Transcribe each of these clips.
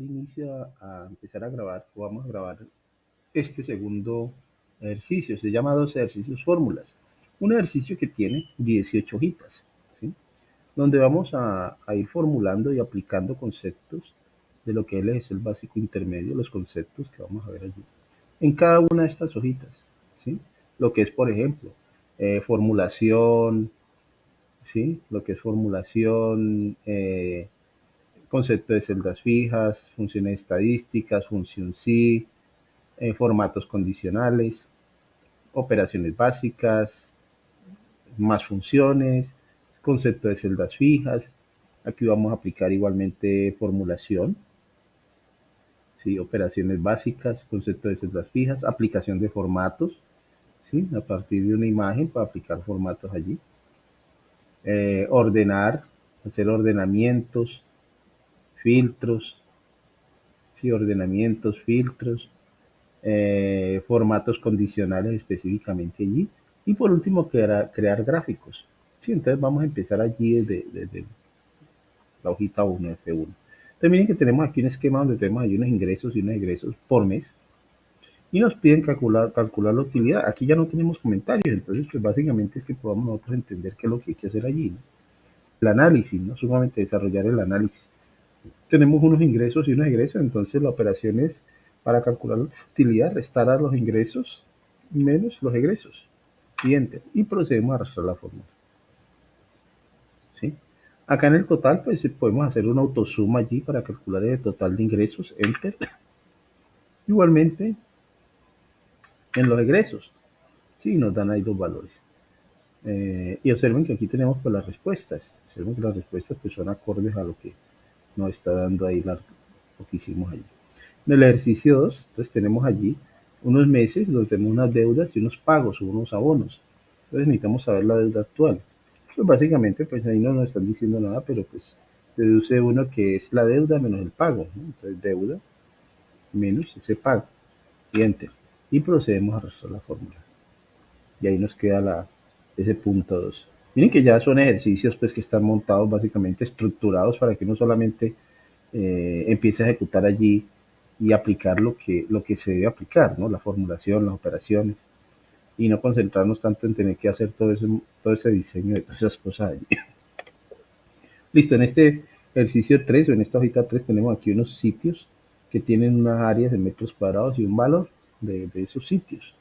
inicio a empezar a grabar, o vamos a grabar este segundo ejercicio. Se llama 12 ejercicios fórmulas. Un ejercicio que tiene 18 hojitas, ¿sí? Donde vamos a ir formulando y aplicando conceptos de lo que él es el básico intermedio, los conceptos que vamos a ver allí, en cada una de estas hojitas, ¿sí? Lo que es, por ejemplo, formulación, ¿sí? Lo que es formulación, concepto de celdas fijas, funciones estadísticas, función sí, formatos condicionales, operaciones básicas, más funciones, concepto de celdas fijas. Aquí vamos a aplicar igualmente formulación, ¿sí? Operaciones básicas, concepto de celdas fijas, aplicación de formatos, ¿sí? A partir de una imagen para aplicar formatos allí. Ordenar, hacer ordenamientos, filtros, ¿sí? Ordenamientos, filtros, formatos condicionales específicamente allí. Y por último, crear gráficos. Sí, entonces vamos a empezar allí desde la hojita 1, F1. Entonces miren que tenemos aquí un esquema donde tenemos ahí unos ingresos y unos egresos por mes. Y nos piden calcular la utilidad. Aquí ya no tenemos comentarios, entonces pues básicamente es que podamos nosotros entender qué es lo que hay que hacer allí, ¿no? El análisis, ¿no? Sumamente desarrollar el análisis. Tenemos unos ingresos y unos egresos, entonces la operación es para calcular la utilidad, restar a los ingresos menos los egresos. Siguiente. Y procedemos a arrastrar la fórmula, ¿sí? Acá en el total, pues podemos hacer una autosuma allí para calcular el total de ingresos, enter. Igualmente, en los egresos, ¿sí? Nos dan ahí los valores. Y observen que aquí tenemos pues las respuestas. Observen que las respuestas pues son acordes a lo que nos está dando ahí lo que hicimos allí. En el ejercicio 2, entonces tenemos allí unos meses donde tenemos unas deudas y unos pagos o unos abonos. Entonces necesitamos saber la deuda actual. Pues básicamente, pues ahí no nos están diciendo nada, pero pues deduce uno que es la deuda menos el pago, ¿no? Entonces deuda menos ese pago. Y enter. Y procedemos a arrastrar la fórmula. Y ahí nos queda ese punto 2. Miren que ya son ejercicios pues que están montados básicamente estructurados para que uno solamente empiece a ejecutar allí y aplicar lo que se debe aplicar, ¿no? La formulación, las operaciones, y no concentrarnos tanto en tener que hacer todo ese diseño de todas esas cosas allí. Listo, en este ejercicio 3 o en esta hojita 3 tenemos aquí unos sitios que tienen unas áreas de metros cuadrados y un valor de esos sitios.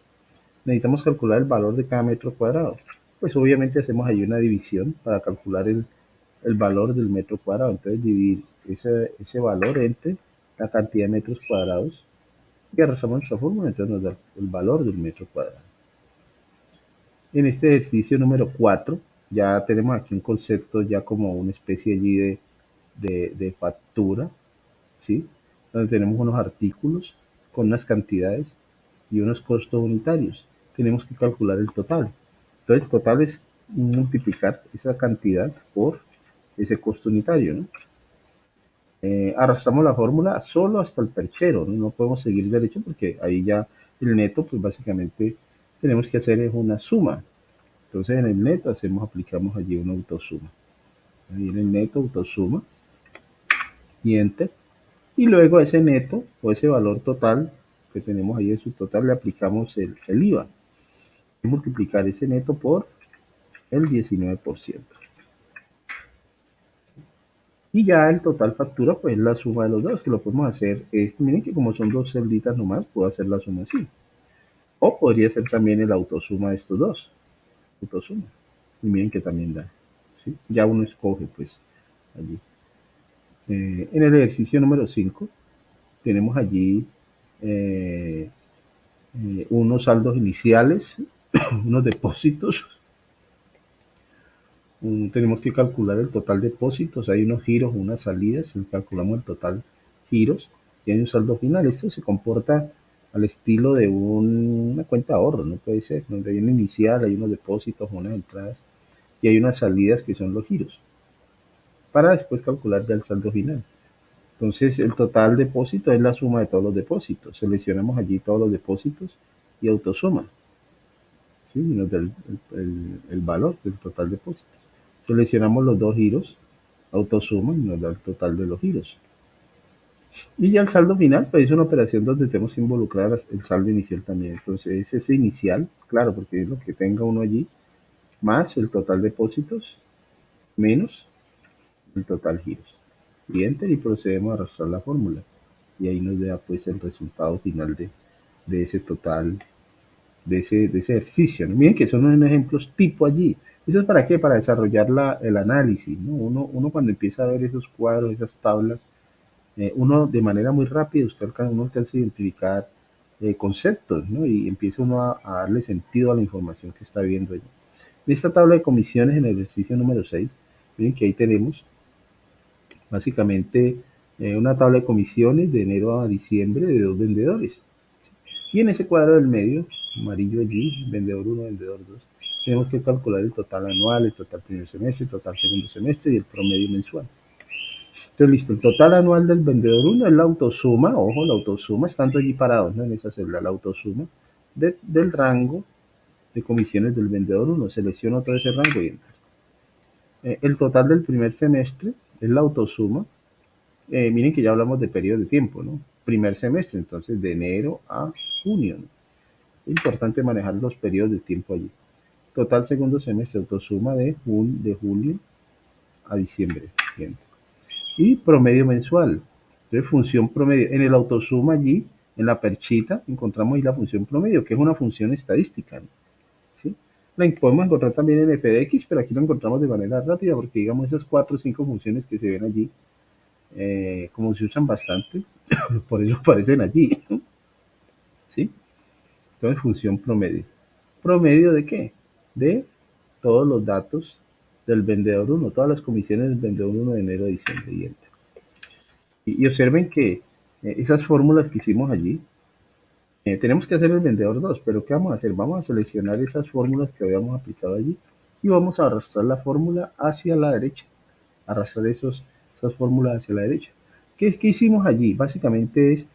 Necesitamos calcular el valor de cada metro cuadrado. Pues obviamente hacemos ahí una división para calcular el valor del metro cuadrado. Entonces dividir ese valor entre la cantidad de metros cuadrados y arrastramos nuestra fórmula, entonces nos da el valor del metro cuadrado. En este ejercicio número 4 ya tenemos aquí un concepto ya como una especie allí de factura, ¿sí? Donde tenemos unos artículos con unas cantidades y unos costos unitarios. Tenemos que calcular el total. Entonces el total es multiplicar esa cantidad por ese costo unitario, ¿no? Arrastramos la fórmula solo hasta el perchero, ¿no? No podemos seguir derecho porque ahí ya el neto, pues básicamente tenemos que hacer es una suma. Entonces en el neto aplicamos allí una autosuma. Ahí en el neto autosuma y enter. Y luego a ese neto o ese valor total que tenemos ahí en su total le aplicamos el IVA. Multiplicar ese neto por el 19%. Y ya el total factura, pues la suma de los dos, que lo podemos hacer. Miren que como son dos celditas nomás, puedo hacer la suma así. O podría ser también el autosuma de estos dos. Autosuma. Y miren que también da. ¿Sí? Ya uno escoge, pues, allí. En el ejercicio número 5, tenemos allí unos saldos iniciales, unos depósitos. Tenemos que calcular el total de depósitos, hay unos giros, unas salidas, calculamos el total giros y hay un saldo final. Esto se comporta al estilo de una cuenta de ahorro, no puede ser, donde hay un inicial, hay unos depósitos, unas entradas y hay unas salidas que son los giros, para después calcular ya el saldo final. Entonces el total depósito es la suma de todos los depósitos. Seleccionamos allí todos los depósitos y autosuma, ¿sí? Y nos da el valor del total depósito. Seleccionamos los dos giros, autosuma y nos da el total de los giros. Y ya el saldo final, pues es una operación donde tenemos que involucrar el saldo inicial también. Entonces, ese inicial, claro, porque es lo que tenga uno allí, más el total depósitos, menos el total giros. Y enter y procedemos a arrastrar la fórmula. Y ahí nos da pues el resultado final de ese total, de ese ejercicio, ¿no? Miren que son unos ejemplos tipo allí. ¿Eso es para qué? Para desarrollar el análisis, ¿no? Uno cuando empieza a ver esos cuadros, esas tablas, uno de manera muy rápida, uno alcanza a identificar conceptos, ¿no? Y empieza uno a darle sentido a la información que está viendo allí. En esta tabla de comisiones en el ejercicio número 6, miren que ahí tenemos básicamente una tabla de comisiones de enero a diciembre de dos vendedores. Y en ese cuadro del medio, amarillo allí, vendedor uno, vendedor 2, tenemos que calcular el total anual, el total primer semestre, el total segundo semestre y el promedio mensual. Entonces, listo, el total anual del vendedor uno es la autosuma, ojo, la autosuma, estando allí parados, ¿no? En esa celda, la autosuma del rango de comisiones del vendedor uno. Selecciono todo ese rango y entro. El total del primer semestre es la autosuma. Miren que ya hablamos de periodos de tiempo, ¿no? Primer semestre, entonces de enero a junio, ¿no? Es importante manejar los periodos de tiempo allí. Total segundo semestre, autosuma de julio a diciembre. Bien. Y promedio mensual. Entonces, función promedio. En el autosuma allí, en la perchita, encontramos ahí la función promedio, que es una función estadística, ¿no? ¿Sí? La podemos encontrar también en FDX, pero aquí lo encontramos de manera rápida, porque digamos esas 4 o 5 funciones que se ven allí, como se usan bastante, por eso aparecen allí, ¿no? ¿Sí? Entonces, función promedio. ¿Promedio de qué? De todos los datos del vendedor uno, todas las comisiones del vendedor uno de enero a diciembre y enter. Y observen que esas fórmulas que hicimos allí, tenemos que hacer el vendedor 2, pero ¿qué vamos a hacer? Vamos a seleccionar esas fórmulas que habíamos aplicado allí y vamos a arrastrar la fórmula hacia la derecha, arrastrar esas fórmulas hacia la derecha. ¿Qué hicimos allí? Básicamente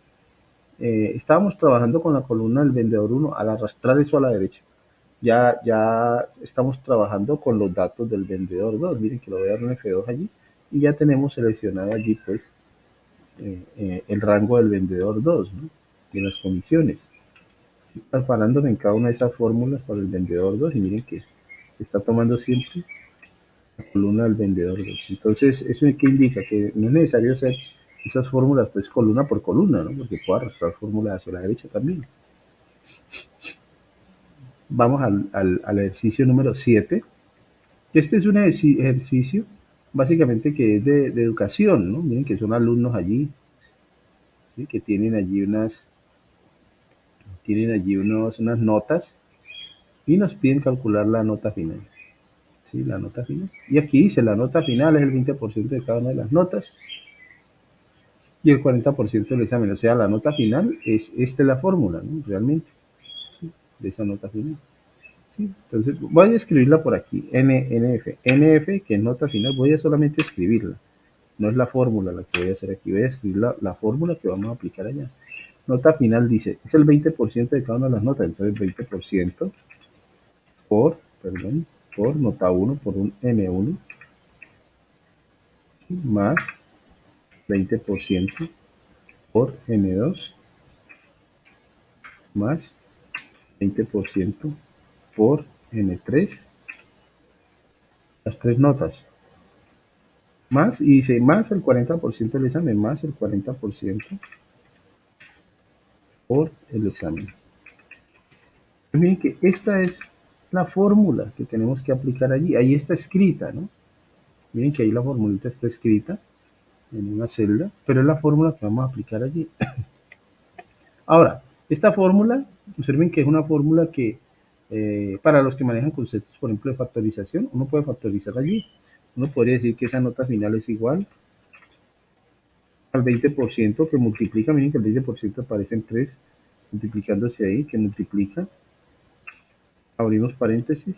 estábamos trabajando con la columna del vendedor uno al arrastrar eso a la derecha. Ya estamos trabajando con los datos del vendedor 2. Miren que lo voy a dar un F2 allí y ya tenemos seleccionado allí pues el rango del vendedor 2, ¿no? Y las comisiones. Parándome en cada una de esas fórmulas para el vendedor 2 y miren que está tomando siempre la columna del vendedor 2. Entonces, ¿eso qué indica? Que no es necesario hacer esas fórmulas pues columna por columna, ¿no? Porque puedo arrastrar fórmulas hacia la derecha también. Vamos al ejercicio número 7. Este es un ejercicio básicamente que es de educación, ¿no? Miren que son alumnos allí, ¿sí? Que tienen allí unas notas y nos piden calcular la nota final. ¿Sí? La nota final. Y aquí dice, la nota final es el 20% de cada una de las notas y el 40% del examen. O sea, la nota final esta es la fórmula, ¿no? Realmente, ¿sí? De esa nota final. ¿Sí? Entonces, voy a escribirla por aquí, NF, que es nota final, voy a solamente escribirla. No es la fórmula la que voy a hacer aquí, voy a escribir la fórmula que vamos a aplicar allá. Nota final dice, es el 20% de cada una de las notas, entonces 20% por nota 1, por un N1, más 20% por N2, más 20% por N3, las tres notas, más, y dice, más el 40% del examen, más el 40% por el examen. Miren que esta es la fórmula que tenemos que aplicar allí. Ahí está escrita, ¿no? Miren que ahí la formulita está escrita en una celda, pero es la fórmula que vamos a aplicar allí. Ahora, esta fórmula, observen que es una fórmula que para los que manejan conceptos, por ejemplo, de factorización, uno puede factorizar allí. Uno podría decir que esa nota final es igual al 20% que multiplica, miren que el 20% aparece en 3, multiplicándose ahí, que multiplica, abrimos paréntesis,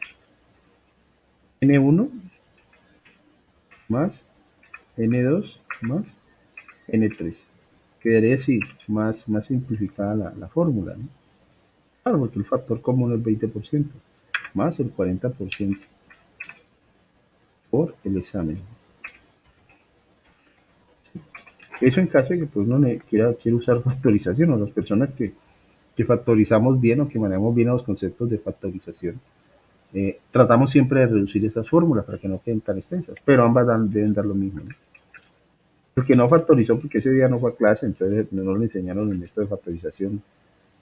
N1 más N2 más N3. Quedaría así, más simplificada la fórmula, ¿no? Claro, porque el factor común es 20%, más el 40% por el examen. Eso en caso de que pues, uno quiera usar factorización o las personas que factorizamos bien o que manejamos bien los conceptos de factorización. Tratamos siempre de reducir esas fórmulas para que no queden tan extensas, pero ambas deben dar lo mismo, ¿no? El que no factorizó porque ese día no fue a clase, entonces no le enseñaron el método de factorización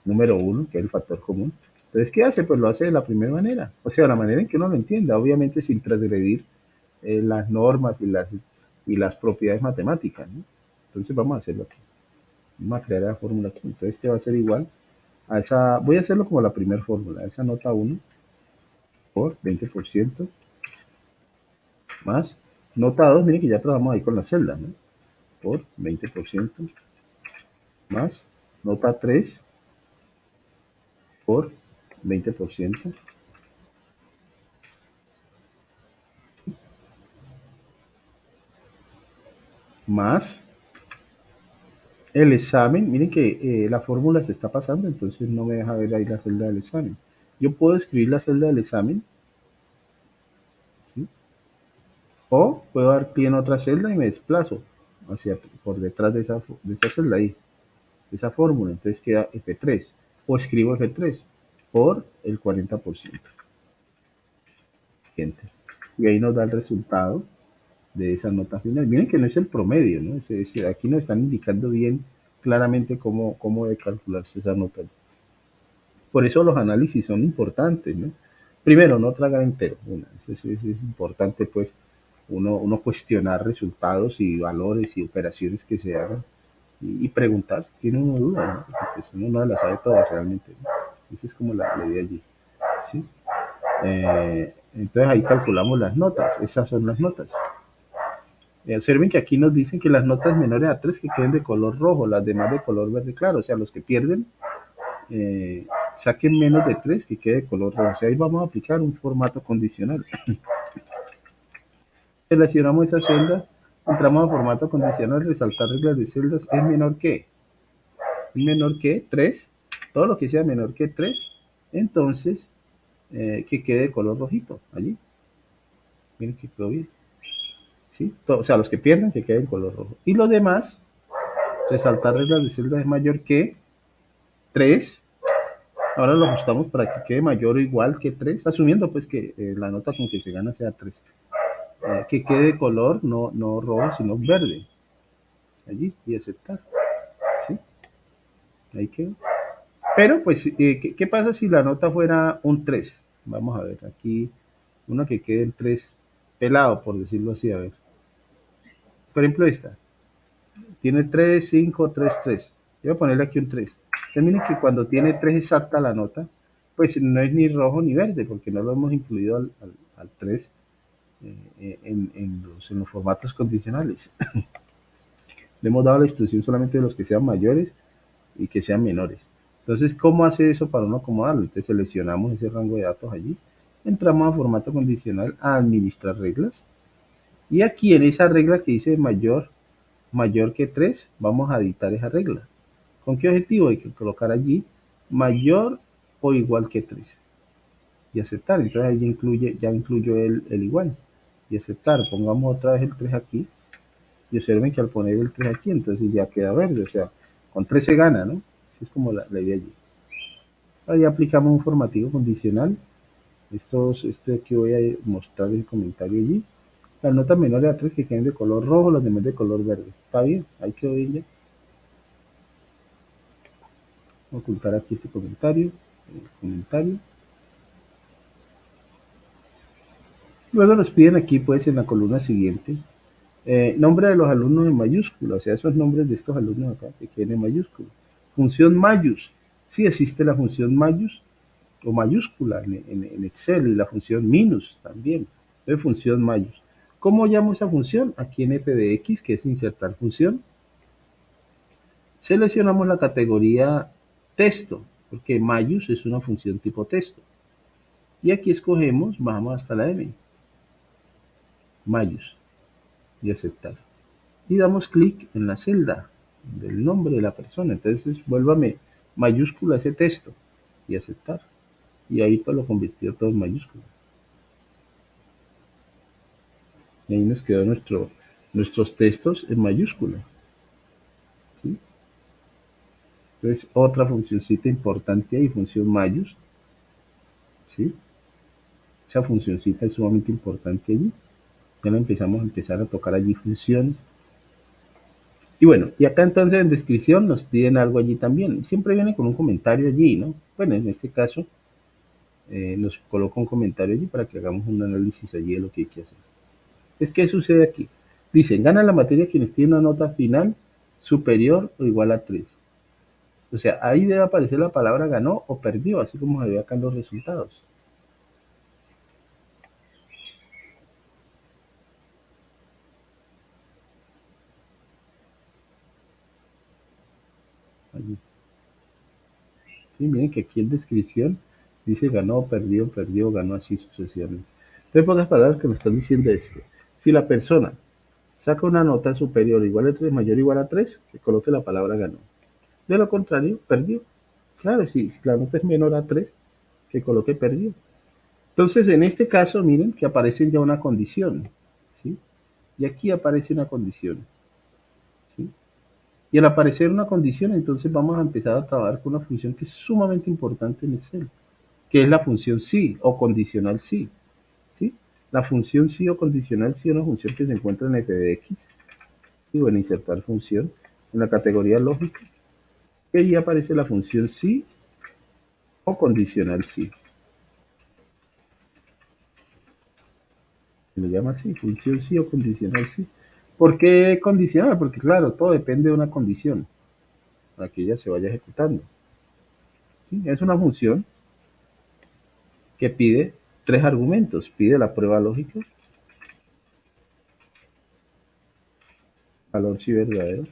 número uno, que es el factor común. Entonces, ¿qué hace? Pues lo hace de la primera manera, o sea, la manera en que uno lo entienda, obviamente sin transgredir las normas y las propiedades matemáticas, ¿no? Entonces vamos a hacerlo aquí. Vamos a crear la fórmula aquí. Entonces este va a ser igual a esa, voy a hacerlo como la primera fórmula, esa nota uno por 20% más nota 2, miren que ya trabajamos ahí con la celda, ¿no? Por 20% más nota 3 por 20% más el examen. Miren que la fórmula se está pasando, entonces no me deja ver ahí la celda del examen. Yo puedo escribir la celda del examen, ¿sí? O puedo dar pie en otra celda y me desplazo hacia por detrás de esa celda ahí, de esa fórmula. Entonces queda F3. O escribo F3 por el 40%. Enter. Y ahí nos da el resultado de esa nota final. Miren que no es el promedio, ¿no? Aquí nos están indicando bien claramente cómo debe calcularse esa nota. Por eso los análisis son importantes, ¿no? Primero, no tragar entero. Es importante, pues, uno cuestionar resultados y valores y operaciones que se hagan y preguntar si tiene uno duda, ¿no? Porque pues, uno no las sabe todas realmente, ¿no? Esa es como la idea allí, ¿sí? Entonces ahí calculamos las notas. Esas son las notas. Observen que aquí nos dicen que las notas menores a 3 que queden de color rojo, las demás de color verde claro. O sea, los que pierden eh, saquen menos de 3 que quede de color rojo. O sea, ahí vamos a aplicar un formato condicional. Seleccionamos esa celda, entramos a formato condicional, resaltar reglas de celdas es menor que 3, todo lo que sea menor que 3, entonces que quede de color rojito allí. Miren que quedó bien. ¿Sí? O sea, los que pierden que queden de color rojo. Y los demás, resaltar reglas de celdas es mayor que 3. Ahora lo ajustamos para que quede mayor o igual que 3, asumiendo pues que la nota con que se gana sea 3. Que quede de color no rojo, sino verde. Allí, y aceptar. ¿Sí? Ahí quedó. Pero, pues, ¿qué pasa si la nota fuera un 3? Vamos a ver, aquí una que quede en 3, pelado, por decirlo así, a ver. Por ejemplo, esta. Tiene 3, 5, 3, 3. Voy a ponerle aquí un 3. Entonces, miren que cuando tiene 3 exacta la nota, pues no es ni rojo ni verde, porque no lo hemos incluido al 3 en los formatos condicionales. Le hemos dado la instrucción solamente de los que sean mayores y que sean menores. Entonces, ¿cómo hace eso para uno acomodarlo? Entonces seleccionamos ese rango de datos allí, entramos a formato condicional a administrar reglas y aquí en esa regla que dice mayor que 3 vamos a editar esa regla. ¿Con qué objetivo? Hay que colocar allí mayor o igual que 3 y aceptar. Entonces ahí ya incluyo el igual y aceptar. Pongamos otra vez el 3 aquí y observen que al poner el 3 aquí, entonces ya queda verde, o sea, con 3 se gana, ¿no? Esa es como la idea allí. Ahí aplicamos un formativo condicional. Este que voy a mostrar el comentario allí. Las notas menores a 3 que queden de color rojo, las demás de color verde. Está bien, ahí quedó bien ya. Voy a ocultar aquí este comentario. Luego nos piden aquí, pues, en la columna siguiente, nombre de los alumnos en mayúscula, o sea, esos nombres de estos alumnos acá que queden en mayúscula. Función mayus, sí existe la función mayus o mayúscula en Excel y la función minus también. Entonces, función mayus. ¿Cómo llamo esa función? Aquí en fdx, que es insertar función, seleccionamos la categoría texto, porque mayus es una función tipo texto. Y aquí escogemos, bajamos hasta la M, mayus, y aceptar. Y damos clic en la celda del nombre de la persona. Entonces, vuélvame mayúscula ese texto y aceptar. Y ahí pues lo convirtió todo en mayúscula. Y ahí nos quedó nuestros textos en mayúscula. Entonces, otra funcioncita importante ahí, función mayus, ¿sí? Esa funcioncita es sumamente importante allí. Ya la empezar a tocar allí funciones. Y bueno, y acá entonces en descripción nos piden algo allí también. Siempre viene con un comentario allí, ¿no? Bueno, en este caso nos coloca un comentario allí para que hagamos un análisis allí de lo que hay que hacer. Es que sucede aquí. Dicen, gana la materia quienes tienen una nota final superior o igual a 3. O sea, ahí debe aparecer la palabra ganó o perdió, así como se ve acá en los resultados. Allí. Sí, miren que aquí en descripción dice ganó, perdió, perdió, ganó, así sucesivamente. Entonces, por otras palabras, que me están diciendo es que si la persona saca una nota superior o igual a 3, mayor o igual a 3, que coloque la palabra ganó. De lo contrario, perdió. Claro, si la nota es menor a 3, que coloque perdió. Entonces, en este caso, miren que aparece ya una condición, ¿sí? Y aquí aparece una condición, ¿sí? Y al aparecer una condición, entonces vamos a empezar a trabajar con una función que es sumamente importante en Excel, que es la función sí o condicional sí, ¿sí? La función sí o condicional sí es una función que se encuentra en f de x, y bueno, insertar función en la categoría lógica, y ahí aparece la función sí o condicional sí. Se le llama así, función sí o condicional sí. ¿Por qué condicional? Porque claro, todo depende de una condición para que ella se vaya ejecutando. ¿Sí? Es una función que pide tres argumentos. Pide la prueba lógica, valor si verdadero,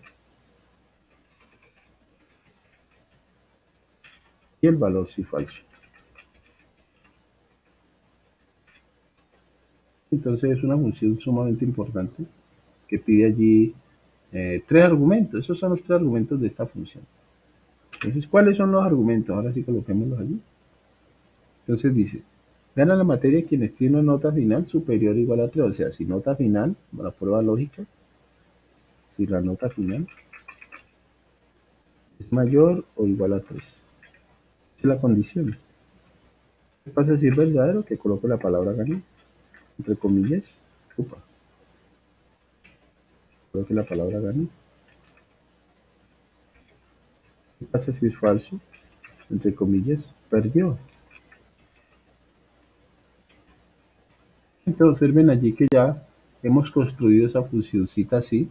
y el valor si falso. Entonces es una función sumamente importante que pide allí tres argumentos. Esos son los tres argumentos de esta función. Entonces, ¿cuáles son los argumentos? Ahora sí coloquémoslos allí. Entonces dice, gana la materia quienes tienen una nota final superior o igual a 3. O sea, si nota final, la prueba lógica, si la nota final es mayor o igual a 3. Esa es la condición. ¿Qué pasa si es verdadero? Que coloque la palabra gané, entre comillas. Upa, coloque la palabra gané. ¿Qué pasa si es falso? Entre comillas, perdió. Entonces observen allí que ya hemos construido esa funcióncita así,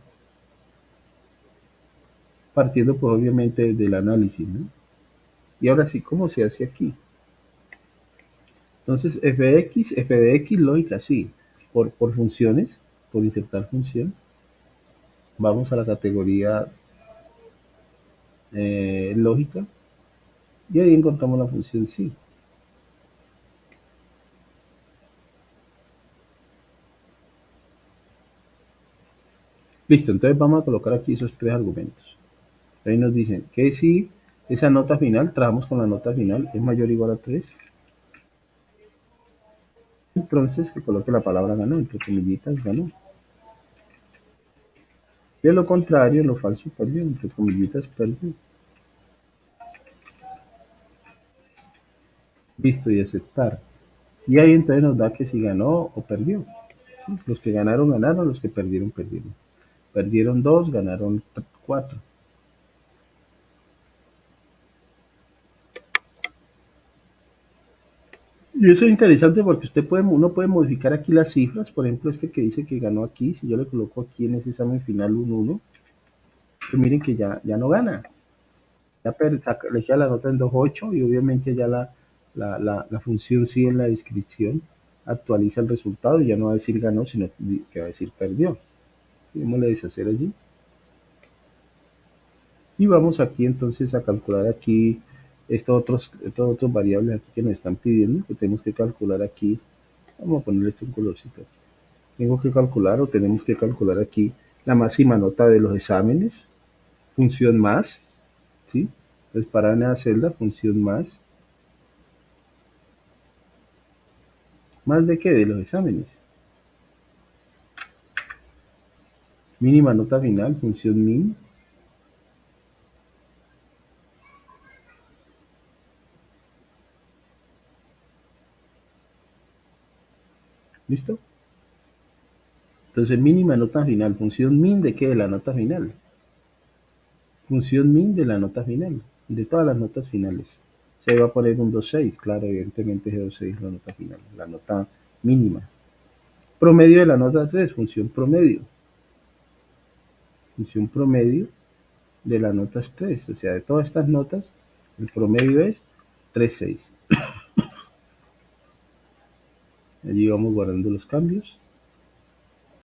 partiendo pues obviamente del análisis, ¿no? Y ahora sí, ¿cómo se hace aquí? Entonces, f de x lógica, sí. Por funciones, por insertar función, vamos a la categoría lógica y ahí encontramos la función sí. Listo, entonces vamos a colocar aquí esos tres argumentos. Ahí nos dicen que si esa nota final, trabajamos con la nota final, es mayor o igual a 3, entonces que coloque la palabra ganó, entre comillitas ganó. De lo contrario, lo falso perdió, entre comillitas perdió. Listo, y aceptar. Y ahí entonces nos da que si ganó o perdió. ¿Sí? Los que ganaron, ganaron, los que perdieron, perdieron. Perdieron 2, ganaron 4. Y eso es interesante porque uno puede modificar aquí las cifras. Por ejemplo, este que dice que ganó aquí, si yo le coloco aquí en ese examen final un 1, pues miren que ya no gana. Le queda la nota en 2.8 y obviamente ya la función sí en la descripción actualiza el resultado y ya no va a decir ganó, sino que va a decir perdió. Vamos a deshacer allí. Y vamos aquí entonces a calcular aquí estos otros variables aquí que nos están pidiendo, que tenemos que calcular aquí. Vamos a ponerle este un colorcito. Tengo que calcular o tenemos que calcular aquí la máxima nota de los exámenes, función más, ¿sí? Entonces para una celda, función más de qué, de los exámenes. Mínima nota final, función min, ¿Listo? Entonces, mínima nota final. ¿Función min de qué? De la nota final. Función min de la nota final. De todas las notas finales. Se va a poner un 2,6. Claro, evidentemente es 2,6 la nota final. La nota mínima. Promedio de la nota 3. Función promedio. Función promedio de la nota 3. O sea, de todas estas notas, el promedio es 3,6. Allí vamos guardando los cambios.